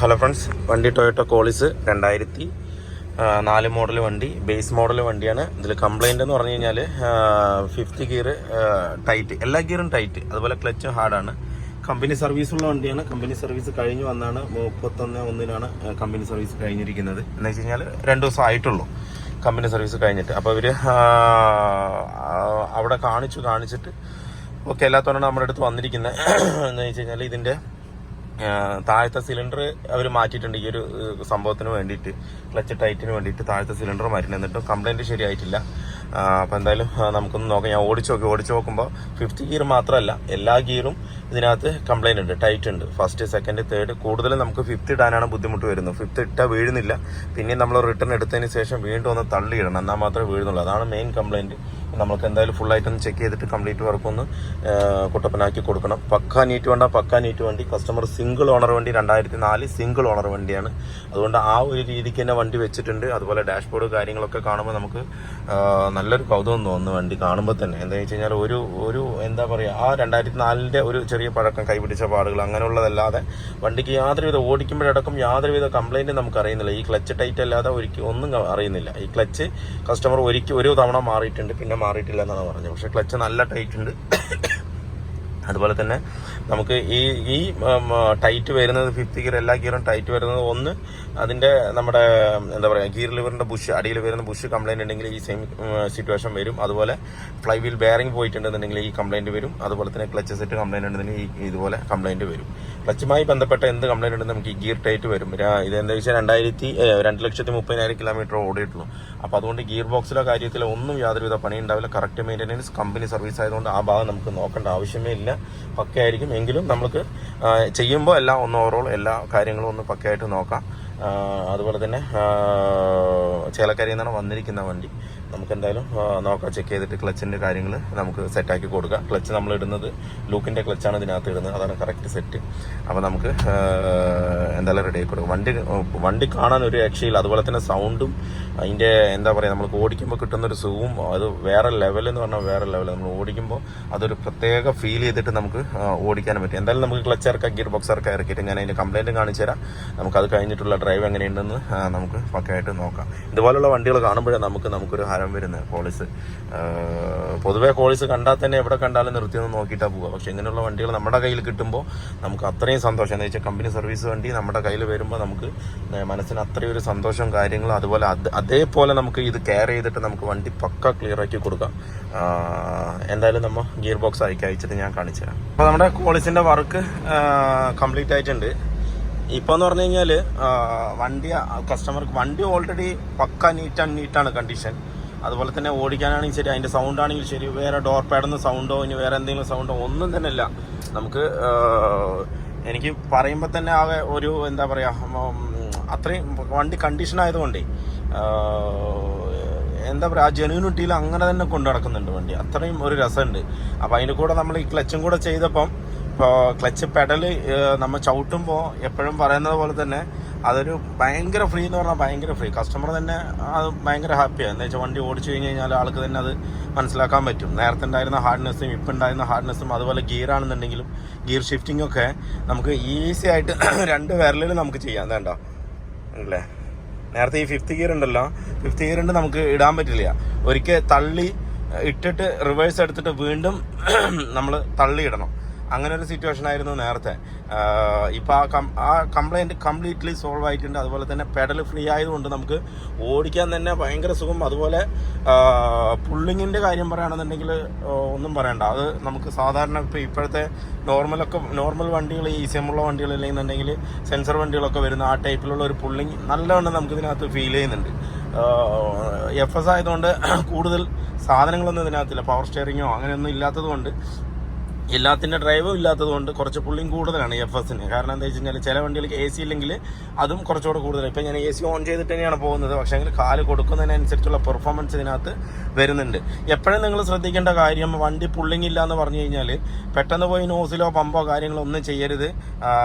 Hello friends, വണ്ടി Toyota Qualis 2004 model വണ്ടി, base model വണ്ടിയാണ്. ഇതിൽ കംപ്ലൈൻ്റ് എന്ന് പറഞ്ഞു കഴിഞ്ഞാൽ 5th ഗിയർ ടൈറ്റ്, എല്ലാ ഗിയറും ടൈറ്റ്, അതുപോലെ ക്ലച്ചും ഹാർഡാണ്. കമ്പനി സർവീസുള്ള വണ്ടിയാണ്. കമ്പനി സർവീസ് കഴിഞ്ഞ് വന്നാണ് 31/1 കമ്പനി സർവീസ് കഴിഞ്ഞിരിക്കുന്നത്. എന്ന് വെച്ച് കഴിഞ്ഞാൽ 2 ദിവസം ആയിട്ടുള്ളൂ കമ്പനി സർവീസ് കഴിഞ്ഞിട്ട്. അപ്പോൾ ഇവർ അവിടെ കാണിച്ചിട്ട് ഓക്കെ എല്ലാത്തോണ്ടാണ് നമ്മുടെ അടുത്ത് വന്നിരിക്കുന്നത്. എന്ന് വെച്ച് കഴിഞ്ഞാൽ ഇതിൻ്റെ താഴത്തെ സിലിണ്ടർ അവർ മാറ്റിയിട്ടുണ്ട്. ഈ ഒരു സംഭവത്തിന് വേണ്ടിയിട്ട്, ക്ലച്ച് ടൈറ്റിന് വേണ്ടിയിട്ട് താഴത്തെ സിലിണ്ടർ മാറ്റി. എന്നിട്ടും കംപ്ലൈൻറ്റ് ശരിയായിട്ടില്ല. അപ്പോൾ എന്തായാലും നമുക്കൊന്ന് നോക്കാം. ഞാൻ ഓടിച്ച് നോക്കുമ്പോൾ 5th ഗിയർ മാത്രമല്ല, എല്ലാ ഗിയറും ഇതിനകത്ത് കംപ്ലൈൻറ്റ് ഉണ്ട്, ടൈറ്റ് ഉണ്ട്. 1st, 2nd, 3rd കൂടുതലും നമുക്ക് 5th ഇടാനാണ് ബുദ്ധിമുട്ട് വരുന്നത്. 5th ഇട്ടാൽ വീഴുന്നില്ല. പിന്നെ നമ്മൾ റിട്ടേൺ എടുത്തതിന് ശേഷം വീണ്ടും ഒന്ന് തള്ളിയിടണം, എന്നാൽ മാത്രമേ വീഴുന്നുള്ളൂ. അതാണ് മെയിൻ കംപ്ലൈൻറ്റ്. നമുക്ക് എന്തായാലും ഫുള്ളായിട്ടൊന്ന് ചെക്ക് ചെയ്തിട്ട് കംപ്ലീറ്റ് വർക്കൊന്ന് കുട്ടപ്പനാക്കി കൊടുക്കണം. പക്കാ നീറ്റ് വണ്ടി. കസ്റ്റമർ സിംഗിൾ ഓണർ വണ്ടി, 2004 സിംഗിൾ ഓണർ വണ്ടിയാണ്. അതുകൊണ്ട് ആ ഒരു രീതിക്ക് തന്നെ വണ്ടി വെച്ചിട്ടുണ്ട്. അതുപോലെ ഡാഷ്ബോർഡ് കാര്യങ്ങളൊക്കെ കാണുമ്പോൾ നമുക്ക് നല്ലൊരു കൗതുകം തോന്നുന്നു വണ്ടി കാണുമ്പോൾ തന്നെ. എന്താണെന്ന് വെച്ച് കഴിഞ്ഞാൽ ഒരു എന്താ പറയുക, ആ 2004 ഒരു ചെറിയ പഴക്കം, കൈപിടിച്ച പാടുകൾ അങ്ങനെയുള്ളതല്ലാതെ വണ്ടിക്ക് ഓടിക്കുമ്പോഴടക്കം യാതൊരുവിധ കംപ്ലൈൻറ്റും നമുക്ക് അറിയുന്നില്ല. ഈ ക്ലച്ച് ടൈറ്റ് അല്ലാതെ ഒന്നും അറിയുന്നില്ല. ഈ ക്ലച്ച് കസ്റ്റമർ ഒരു തവണ മാറിയിട്ടുണ്ട്, പിന്നെ മാറിയിട്ടില്ല എന്നാണ് പറഞ്ഞത്. പക്ഷേ ക്ലച്ച് നല്ല ടൈറ്റ് ഉണ്ട്. അതുപോലെ തന്നെ നമുക്ക് ഈ ടൈറ്റ് വരുന്നത് 5th ഗിയർ, എല്ലാ ഗിയറും ടൈറ്റ് വരുന്നത് ഒന്ന് അതിൻ്റെ നമ്മുടെ എന്താ പറയുക, ഗിയർ ലിവറിൻ്റെ ബുഷ്, അടിയിൽ വരുന്ന ബുഷ് കംപ്ലൈൻറ്റ് ഉണ്ടെങ്കിൽ ഈ സെയിം സിറ്റുവേഷൻ വരും. അതുപോലെ ഫ്ലൈ വീൽ ബെയറിംഗ് പോയിട്ടുണ്ടെന്നുണ്ടെങ്കിൽ ഈ കംപ്ലൈൻറ്റ് വരും. അതുപോലെ തന്നെ ക്ലച്ച് സെറ്റ് കംപ്ലൈൻറ്റ് ഉണ്ടെങ്കിൽ ഇതുപോലെ കംപ്ലൈൻറ്റ് വരും. ക്ലച്ചുമായി ബന്ധപ്പെട്ട എന്ത് കംപ്ലൈൻറ്റ് ഉണ്ടെങ്കിൽ നമുക്ക് ഈ ഗിയർ ടൈറ്റ് വരും. ഇതെന്താ വെച്ചാൽ 2,30,000 കിലോമീറ്റർ ഓടിയിട്ടുള്ളൂ. അപ്പോൾ അതുകൊണ്ട് ഗിയർ ബോക്സിലോ കാര്യത്തിലോ ഒന്നും യാതൊരുവിധ പണി ഉണ്ടാവില്ല. കറക്റ്റ് മെയിൻ്റെനൻസ്, കമ്പനി സർവീസ് ആയതുകൊണ്ട് ആ ഭാഗം നമുക്ക് നോക്കേണ്ട ആവശ്യമേ ഇല്ല. പക്കയായിരിക്കും. എങ്കിലും നമുക്ക് ചെയ്യുമ്പോൾ എല്ലാം ഓവറോൾ എല്ലാ കാര്യങ്ങളും ഒന്ന് പക്കയായിട്ട് നോക്കാം. അതുപോലെ തന്നെ ചേലക്കരയിൽ നിന്നാണ് വന്നിരിക്കുന്ന വണ്ടി. നമുക്ക് എന്തായാലും നോക്കാം, ചെക്ക് ചെയ്തിട്ട് ക്ലച്ചിൻ്റെ കാര്യങ്ങൾ നമുക്ക് സെറ്റാക്കി കൊടുക്കാം. ക്ലച്ച് നമ്മൾ ഇടുന്നത് ലൂക്കിൻ്റെ ക്ലച്ചാണ് ഇതിനകത്ത് ഇടുന്നത്, അതാണ് കറക്റ്റ് സെറ്റ്. അപ്പോൾ നമുക്ക് എന്തായാലും റെഡി ആക്കി കൊടുക്കും. വണ്ടി കാണാൻ ഒരു രക്ഷയില്ല. അതുപോലെ തന്നെ സൗണ്ടും അതിൻ്റെ എന്താ പറയുക, നമുക്ക് ഓടിക്കുമ്പോൾ കിട്ടുന്നൊരു സുഖവും അത് വേറെ ലെവലെന്ന് പറഞ്ഞാൽ വേറെ ലെവൽ. നമ്മൾ ഓടിക്കുമ്പോൾ അതൊരു പ്രത്യേക ഫീൽ ചെയ്തിട്ട് നമുക്ക് ഓടിക്കാനും പറ്റും. എന്തായാലും നമുക്ക് ക്ലച്ച് ഇറക്കാം, ഗിയർ ബോക്സ് ഇറക്കാം. ഇറക്കിയിട്ട് ഞാൻ അതിൻ്റെ കംപ്ലൈൻറ്റ് കാണിച്ചു തരാം. നമുക്കത് കഴിഞ്ഞിട്ടുള്ള ഡ്രൈവ് എങ്ങനെയുണ്ടെന്ന് നമുക്ക് പക്കയായിട്ട് നോക്കാം. ഇതുപോലുള്ള വണ്ടികൾ കാണുമ്പോഴേ നമുക്കൊരു ഹരം വരുന്നത്. കോളിസ് പൊതുവേ കോളിസ് കണ്ടാൽ തന്നെ എവിടെ കണ്ടാലും നിർത്തിയൊന്ന് നോക്കിയിട്ടാണ് പോവുക. പക്ഷേ ഇങ്ങനെയുള്ള വണ്ടികൾ നമ്മുടെ കയ്യിൽ കിട്ടുമ്പോൾ നമുക്ക് അത്രയും സന്തോഷം. എന്ന് വെച്ചാൽ കമ്പനി സർവീസ് വണ്ടി നമ്മുടെ കയ്യിൽ വരുമ്പോൾ നമുക്ക് മനസ്സിന് അത്രയും ഒരു സന്തോഷം കാര്യങ്ങളും. അതുപോലെ അതേപോലെ നമുക്ക് ഇത് കെയർ ചെയ്തിട്ട് നമുക്ക് വണ്ടി പക്ക ക്ലിയർ ആക്കി കൊടുക്കാം. എന്തായാലും നമ്മൾ ഗിയർ ബോക്സ് അയച്ചിട്ട് ഞാൻ കാണിച്ചു തരാം. അപ്പോൾ നമ്മുടെ കോളിസിൻ്റെ വർക്ക് കംപ്ലീറ്റ് ആയിട്ടുണ്ട്. ഇപ്പോൾ എന്ന് പറഞ്ഞു കഴിഞ്ഞാൽ കസ്റ്റമർക്ക് വണ്ടി ഓൾറെഡി പക്ക നീറ്റാണ് കണ്ടീഷൻ. അതുപോലെ തന്നെ ഓടിക്കാനാണെങ്കിൽ ശരി, അതിൻ്റെ സൗണ്ട് ആണെങ്കിൽ ശരി, വേറെ ഡോർ പാഡെന്ന് സൗണ്ടോ ഇനി വേറെ എന്തെങ്കിലും സൗണ്ടോ ഒന്നും തന്നെ ഇല്ല. നമുക്ക് എനിക്ക് പറയുമ്പോൾ തന്നെ ആകെ ഒരു എന്താ പറയുക, അത്രയും വണ്ടി കണ്ടീഷൻ ആയതുകൊണ്ടേ എന്താ പറയുക, ആ ജെന്യൂനിറ്റിയിൽ അങ്ങനെ തന്നെ കൊണ്ടു നടക്കുന്നുണ്ട് വണ്ടി. അത്രയും ഒരു രസമുണ്ട്. അപ്പോൾ അതിൻ്റെ കൂടെ നമ്മൾ ഈ ക്ലച്ചും കൂടെ ചെയ്തപ്പം, ഇപ്പോൾ ക്ലച്ച് പെഡല് നമ്മൾ ചവിട്ടുമ്പോൾ എപ്പോഴും പറയുന്നത് പോലെ തന്നെ അതൊരു ഭയങ്കര ഫ്രീ എന്ന് പറഞ്ഞാൽ ഭയങ്കര ഫ്രീ. കസ്റ്റമർ തന്നെ അത് ഭയങ്കര ഹാപ്പിയാണ്. എന്ന് വെച്ചാൽ വണ്ടി ഓടിച്ചു കഴിഞ്ഞ് കഴിഞ്ഞാൽ ആൾക്ക് തന്നെ അത് മനസ്സിലാക്കാൻ പറ്റും. നേരത്തെ ഉണ്ടായിരുന്ന ഹാർഡ്നെസ്സും ഇപ്പം ഉണ്ടായിരുന്ന ഹാർഡ്നെസ്സും, അതുപോലെ ഗിയർ ആണെന്നുണ്ടെങ്കിലും ഗിയർ ഷിഫ്റ്റിംഗ് ഒക്കെ നമുക്ക് ഈസി ആയിട്ട് 2 വിരലിൽ നമുക്ക് ചെയ്യാം. വേണ്ട അല്ലേ, നേരത്തെ ഈ 5th ഗിയർ ഉണ്ടല്ലോ, 5th ഗിയർ ഉണ്ട് നമുക്ക് ഇടാൻ പറ്റില്ല. ഒരിക്കൽ തള്ളി ഇട്ടിട്ട് റിവേഴ്സ് എടുത്തിട്ട് വീണ്ടും നമ്മൾ തള്ളി ഇടണം. അങ്ങനെ ഒരു സിറ്റുവേഷൻ ആയിരുന്നു നേരത്തെ. ഇപ്പോൾ ആ കംപ്ലൈൻറ്റ് കംപ്ലീറ്റ്ലി സോൾവ് ആയിട്ടുണ്ട്. അതുപോലെ തന്നെ പെഡൽ ഫ്രീ ആയതുകൊണ്ട് നമുക്ക് ഓടിക്കാൻ തന്നെ ഭയങ്കര സുഖം. അതുപോലെ പുള്ളിങ്ങിൻ്റെ കാര്യം പറയുകയാണെന്നുണ്ടെങ്കിൽ ഒന്നും പറയണ്ട. അത് നമുക്ക് സാധാരണ ഇപ്പോഴത്തെ നോർമൽ വണ്ടികൾ, ECM ഉള്ള വണ്ടികൾ ഇല്ലെന്നുണ്ടെങ്കിൽ സെൻസർ വണ്ടികളൊക്കെ വരുന്ന ആ ടൈപ്പിലുള്ള ഒരു പുള്ളിങ് നല്ലവണ്ണം നമുക്കിതിനകത്ത് ഫീൽ ചെയ്യുന്നുണ്ട്. FS ആയതുകൊണ്ട് കൂടുതൽ സാധനങ്ങളൊന്നും ഇതിനകത്തില്ല, പവർ സ്റ്റിയറിങ്ങോ അങ്ങനെയൊന്നും ഇല്ലാത്തത് കൊണ്ട്, എല്ലാത്തിൻ്റെ ഡ്രൈവും ഇല്ലാത്തത് കൊണ്ട് കുറച്ച് പുള്ളിങ് കൂടുതലാണ് FSന്. കാരണം എന്താ വെച്ച് കഴിഞ്ഞാൽ ചില വണ്ടികൾക്ക് AC ഇല്ലെങ്കിൽ അതും കുറച്ചുകൂടെ കൂടുതലാണ്. ഇപ്പം ഞാൻ AC ഓൺ ചെയ്തിട്ട് തന്നെയാണ് പോകുന്നത്. പക്ഷേ എങ്കിൽ കാല് കൊടുക്കുന്നതിനനുസരിച്ചുള്ള പെർഫോമൻസ് ഇതിനകത്ത് വരുന്നുണ്ട്. എപ്പോഴും നിങ്ങൾ ശ്രദ്ധിക്കേണ്ട കാര്യം, വണ്ടി പുള്ളിങ് ഇല്ല എന്ന് പറഞ്ഞു കഴിഞ്ഞാൽ പെട്ടെന്ന് പോയി നോസിലോ പമ്പോ കാര്യങ്ങളോ ഒന്നും ചെയ്യരുത്.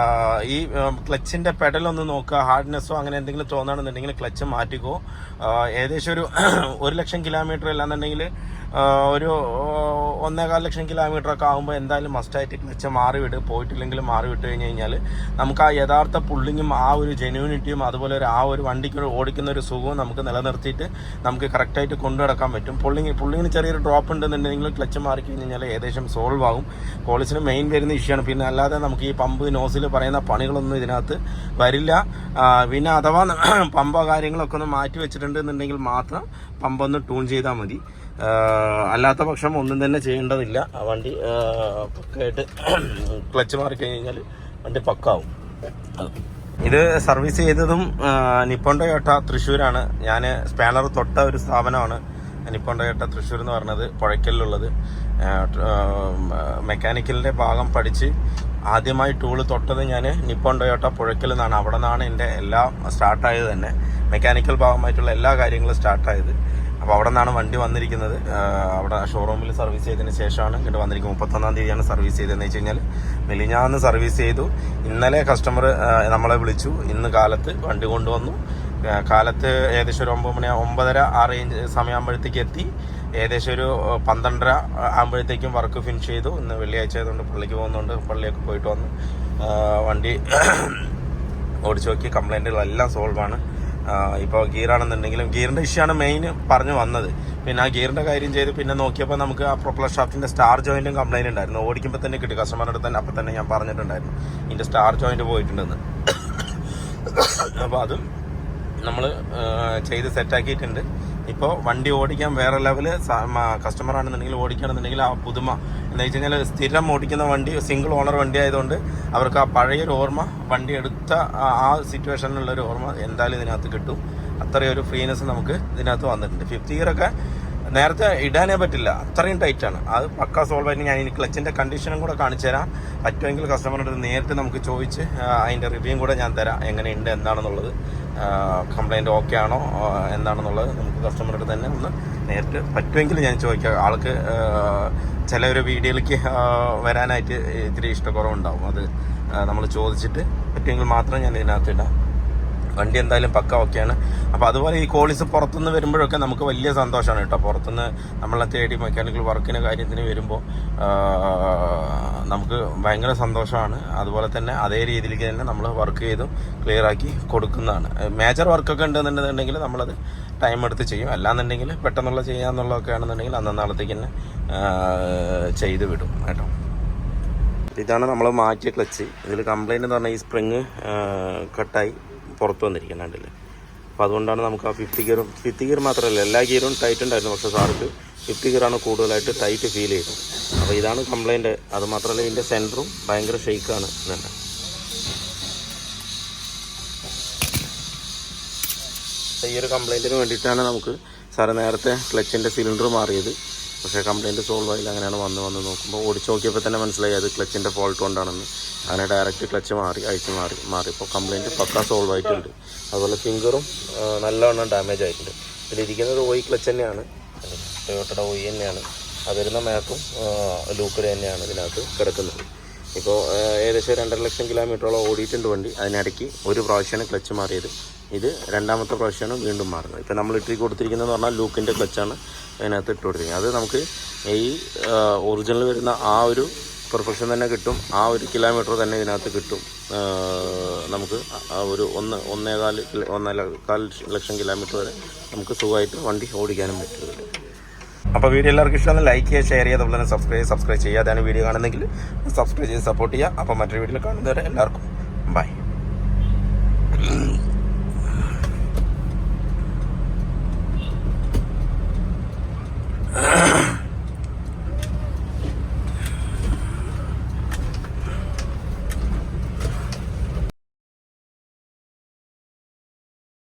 ഈ ക്ലച്ചിൻ്റെ പെഡലൊന്ന് നോക്കുക. ഹാർഡ്നെസ്സോ അങ്ങനെ എന്തെങ്കിലും തോന്നുകയാണെന്നുണ്ടെങ്കിൽ ക്ലച്ച് മാറ്റിക്കോ. ഏകദേശം ഒരു 1,00,000 കിലോമീറ്റർ അല്ലാന്നുണ്ടെങ്കിൽ ഒരു 1.25 ലക്ഷം കിലോമീറ്ററൊക്കെ ആകുമ്പോൾ എന്തായാലും മസ്റ്റായിട്ട് ക്ലച്ച് മാറിവിട്ട് പോയിട്ടില്ലെങ്കിലും മാറിവിട്ട് കഴിഞ്ഞ് കഴിഞ്ഞാൽ നമുക്ക് ആ യഥാർത്ഥ പുള്ളിങ്ങും ആ ഒരു ജെന്യൂനിറ്റിയും അതുപോലെ ആ ഒരു വണ്ടിക്ക് ഓടിക്കുന്ന ഒരു സുഖവും നമുക്ക് നിലനിർത്തിയിട്ട് നമുക്ക് കറക്റ്റായിട്ട് കൊണ്ടു നടക്കാൻ പറ്റും. പുള്ളിങ്ങിന് ചെറിയൊരു ഡ്രോപ്പ് ഉണ്ടെന്നുണ്ടെങ്കിൽ ക്ലച്ച് മാറിക്കഴിഞ്ഞ് കഴിഞ്ഞാൽ ഏകദേശം സോൾവ് ആകും. കോളേജിന് മെയിൻ വരുന്ന ഇഷ്യൂ. പിന്നെ അല്ലാതെ നമുക്ക് ഈ പമ്പ് നോസിൽ പറയുന്ന പണികളൊന്നും ഇതിനകത്ത് വരില്ല. പിന്നെ അഥവാ പമ്പോ കാര്യങ്ങളൊക്കെ ഒന്ന് മാറ്റി വെച്ചിട്ടുണ്ടെന്നുണ്ടെങ്കിൽ മാത്രം പമ്പൊന്ന് ട്യൂൺ ചെയ്താൽ മതി. അല്ലാത്ത പക്ഷം ഒന്നും തന്നെ ചെയ്യേണ്ടതില്ല. വണ്ടി പക്കയായിട്ട് ക്ലച്ച് മാറിക്കഴിഞ്ഞാൽ വണ്ടി പക്കാവും. ഇത് സർവീസ് ചെയ്തതും നിപ്പോൺ ടൊയോട്ട തൃശ്ശൂരാണ്. ഞാൻ സ്പാനർ തൊട്ട ഒരു സ്ഥാപനമാണ് നിപ്പോൺ ടൊയോട്ട തൃശ്ശൂർ എന്ന് പറഞ്ഞത്, പുഴയ്ക്കലിലുള്ളത്. മെക്കാനിക്കലിൻ്റെ ഭാഗം പഠിച്ച് ആദ്യമായി ടൂള് തൊട്ടത് ഞാൻ നിപ്പോൺ ടൊയോട്ട പുഴയ്ക്കൽ നിന്നാണ്. അവിടെ നിന്നാണ് എൻ്റെ എല്ലാം സ്റ്റാർട്ടായത് തന്നെ. മെക്കാനിക്കൽ ഭാഗമായിട്ടുള്ള എല്ലാ കാര്യങ്ങളും സ്റ്റാർട്ടായത്. അപ്പോൾ അവിടെ നിന്നാണ് വണ്ടി വന്നിരിക്കുന്നത്. അവിടെ ഷോറൂമിൽ സർവീസ് ചെയ്തതിന് ശേഷമാണ് ഇങ്ങോട്ട് വന്നിരിക്കുന്നത്. 31-ാം തീയതിയാണ് സർവീസ് ചെയ്തതെന്ന് വെച്ച് കഴിഞ്ഞാൽ മെലിഞ്ഞാന്ന് സർവീസ് ചെയ്തു. ഇന്നലെ കസ്റ്റമർ നമ്മളെ വിളിച്ചു. ഇന്ന് കാലത്ത് വണ്ടി കൊണ്ടുവന്നു. കാലത്ത് ഏകദേശം ഒരു 9:30 സമയമാകുമ്പോഴത്തേക്ക് എത്തി. ഏകദേശം ഒരു 12:30 ആകുമ്പോഴത്തേക്കും വർക്ക് ഫിനിഷ് ചെയ്തു. ഇന്ന് വെള്ളിയാഴ്ച ആയതുകൊണ്ട് പള്ളിക്ക് പോകുന്നുണ്ട്. പള്ളിയൊക്കെ പോയിട്ട് വന്ന് വണ്ടി ഓടിച്ചു നോക്കി. കംപ്ലൈൻറ്റുകളെല്ലാം സോൾവാണ്. ഇപ്പോൾ ഗിയറാണെന്നുണ്ടെങ്കിലും ഗിയറിൻ്റെ ഇഷ്യൂ ആണ് മെയിൻ പറഞ്ഞു വന്നത്. പിന്നെ ആ ഗിയറിൻ്റെ കാര്യം ചെയ്ത് പിന്നെ നോക്കിയപ്പോൾ നമുക്ക് ആ പ്രൊപ്പലർ ഷാഫ്റ്റിൻ്റെ സ്റ്റാർ ജോയിൻറ്റും കംപ്ലൈൻറ്റ് ഉണ്ടായിരുന്നു. ഓടിക്കുമ്പോൾ തന്നെ കിട്ടി. കസ്റ്റമറുടെ തന്നെ അപ്പം തന്നെ ഞാൻ പറഞ്ഞിട്ടുണ്ടായിരുന്നു ഇതിൻ്റെ സ്റ്റാർ ജോയിൻറ്റ് പോയിട്ടുണ്ടെന്ന്. അപ്പോൾ അതും നമ്മൾ ചെയ്ത് സെറ്റാക്കിയിട്ടുണ്ട്. ഇപ്പോൾ വണ്ടി ഓടിക്കാൻ വേറെ ലെവല്. കസ്റ്റമർ ആണെന്നുണ്ടെങ്കിൽ ഓടിക്കുകയാണെന്നുണ്ടെങ്കിൽ ആ പുതുമ എന്താ വെച്ച് കഴിഞ്ഞാൽ സ്ഥിരം ഓടിക്കുന്ന വണ്ടി, സിംഗിൾ ഓണർ വണ്ടി ആയതുകൊണ്ട് അവർക്ക് ആ പഴയൊരു ഓർമ്മ, വണ്ടി എടുത്ത ആ സിറ്റുവേഷനിലുള്ളൊരു ഓർമ്മ എന്തായാലും ഇതിനകത്ത് കിട്ടും. അത്രയൊരു ഫ്രീനെസ് നമുക്ക് ഇതിനകത്ത് വന്നിട്ടുണ്ട്. 5th ഗിയറൊക്കെ നേരത്തെ ഇടാനേ പറ്റില്ല, അത്രയും ടൈറ്റാണ്. അത് പക്കാ സോൾവ് ആയിട്ട് ഞാൻ ഇനി ക്ലച്ചിൻ്റെ കണ്ടീഷനും കൂടെ കാണിച്ചു തരാം. പറ്റുമെങ്കിൽ കസ്റ്റമറുടെ നേരിട്ട് നമുക്ക് ചോദിച്ച് അതിൻ്റെ റിവ്യൂയും കൂടെ ഞാൻ തരാം, എങ്ങനെയുണ്ട് എന്താണെന്നുള്ളത്, കംപ്ലൈൻറ്റ് ഓക്കെ ആണോ എന്താണെന്നുള്ളത് നമുക്ക് കസ്റ്റമറുടെ തന്നെ ഒന്ന് നേരിട്ട് പറ്റുമെങ്കിൽ ഞാൻ ചോദിക്കാം. ആൾക്ക് ചില ഒരു വീഡിയോയിലേക്ക് വരാനായിട്ട് ഇത്തിരി ഇഷ്ടക്കുറവുണ്ടാവും. അത് നമ്മൾ ചോദിച്ചിട്ട് പറ്റുമെങ്കിൽ മാത്രം ഞാൻ ഇതിനകത്ത് ഇടാം. വണ്ടി എന്തായാലും പക്ക ഓക്കെയാണ്. അപ്പോൾ അതുപോലെ ഈ കോളീസ് പുറത്തുനിന്ന് വരുമ്പോഴൊക്കെ നമുക്ക് വലിയ സന്തോഷമാണ് കേട്ടോ. പുറത്തുനിന്ന് നമ്മളെ തേടി മെക്കാനിക്കൽ വർക്കിന് കാര്യത്തിന് വരുമ്പോൾ നമുക്ക് ഭയങ്കര സന്തോഷമാണ്. അതുപോലെ തന്നെ അതേ രീതിയിലേക്ക് തന്നെ നമ്മൾ വർക്ക് ചെയ്തും ക്ലിയർ ആക്കി കൊടുക്കുന്നതാണ്. മേജർ വർക്കൊക്കെ ഉണ്ടെന്നുണ്ടെന്നുണ്ടെങ്കിൽ നമ്മളത് ടൈം എടുത്ത് ചെയ്യും. അല്ലാന്നുണ്ടെങ്കിൽ പെട്ടെന്നുള്ള ചെയ്യാന്നുള്ളതൊക്കെ ആണെന്നുണ്ടെങ്കിൽ അന്നന്നാളത്തേക്ക് തന്നെ ചെയ്ത് വിടും കേട്ടോ. ഇതാണ് നമ്മൾ മാറ്റിയ ക്ലച്ച്. ഇതിൽ കംപ്ലൈൻറ്റ് എന്ന് പറഞ്ഞാൽ ഈ സ്പ്രിങ് കട്ടായി പുറത്ത് വന്നിരിക്കുന്നുണ്ടല്ലേ. അപ്പോൾ അതുകൊണ്ടാണ് നമുക്ക് ആ 5th ഗിയർ മാത്രമല്ല എല്ലാ ഗിയറും ടൈറ്റ് ഉണ്ടായിരുന്നു. പക്ഷേ സാർക്ക് 5th ഗിയറാണ് കൂടുതലായിട്ട് ടൈറ്റ് ഫീൽ ചെയ്തത്. അപ്പോൾ ഇതാണ് കംപ്ലൈൻറ്റ്. അതുമാത്രമല്ല ഇതിൻ്റെ സെൻറ്ററും ഭയങ്കര ഷെയ്ക്കാണ്. ഇതുണ്ട്. ഈ ഒരു കംപ്ലൈൻറ്റിന് വേണ്ടിയിട്ടാണ് നമുക്ക് സാറ് നേരത്തെ ക്ലച്ചിൻ്റെ സിലിണ്ടർ മാറിയത്. പക്ഷേ കംപ്ലൈൻറ്റ് സോൾവ് ആയില്ല. അങ്ങനെയാണ് വന്ന് നോക്കുമ്പോൾ ഓടിച്ച് നോക്കിയപ്പോൾ തന്നെ മനസ്സിലായി അത് ക്ലച്ചിൻ്റെ ഫോൾട്ട് കൊണ്ടാണെന്ന്. അങ്ങനെ ഡയറക്റ്റ് ക്ലച്ച് മാറി ഇപ്പോൾ കംപ്ലൈൻറ്റ് പക്കാ സോൾവ് ആയിട്ടുണ്ട്. അതുപോലെ ഫിംഗറും നല്ലവണ്ണം ഡാമേജ് ആയിട്ടുണ്ട്. ഇതിലിരിക്കുന്നത് OE ക്ലച്ച് തന്നെയാണ്, ടൊയോട്ടയുടെ OE തന്നെയാണ്. അത് വരുന്ന മാപ്പും ലൂക്കഡ് തന്നെയാണ് ഇതിനകത്ത് കിടക്കുന്നത്. ഇപ്പോൾ ഏകദേശം 2.5 ലക്ഷം കിലോമീറ്ററോളം ഓടിയിട്ടുണ്ട് വണ്ടി. അതിനിടയ്ക്ക് ഒരു പ്രാവശ്യമാണ് ക്ലച്ച് മാറിയത്. ഇത് രണ്ടാമത്തെ പ്രാവശ്യമാണ് വീണ്ടും മാറുന്നത്. ഇപ്പോൾ നമ്മൾ ഇട്ട് കൊടുത്തിരിക്കുന്നതെന്ന് പറഞ്ഞാൽ ലൂക്കിൻ്റെ ക്ലച്ചാണ് അതിനകത്ത് ഇട്ട് കൊടുത്തിരിക്കുന്നത്. അത് നമുക്ക് ഈ ഒറിജിനൽ വരുന്ന ആ ഒരു പെർഫെക്ഷൻ തന്നെ കിട്ടും. ആ 1 കിലോമീറ്റർ തന്നെ ഇതിനകത്ത് കിട്ടും. നമുക്ക് ഒരു 1.25 ലക്ഷം കിലോമീറ്റർ വരെ നമുക്ക് സുഖമായിട്ട് വണ്ടി ഓടിക്കാനും പറ്റും. അപ്പോൾ വീഡിയോ എല്ലാവർക്കും ഇഷ്ടമാണ്. ലൈക്ക് ചെയ്യുക, ഷെയർ ചെയ്യുക, അതുപോലെ തന്നെ സബ്സ്ക്രൈബ് ചെയ്യാതെയാണ് വീഡിയോ കാണുന്നെങ്കിൽ സബ്സ്ക്രൈബ് ചെയ്ത് സപ്പോർട്ട് ചെയ്യുക. അപ്പോൾ മറ്റൊരു വീഡിയോയിൽ കാണുന്നവരെ എല്ലാവർക്കും ബൈ.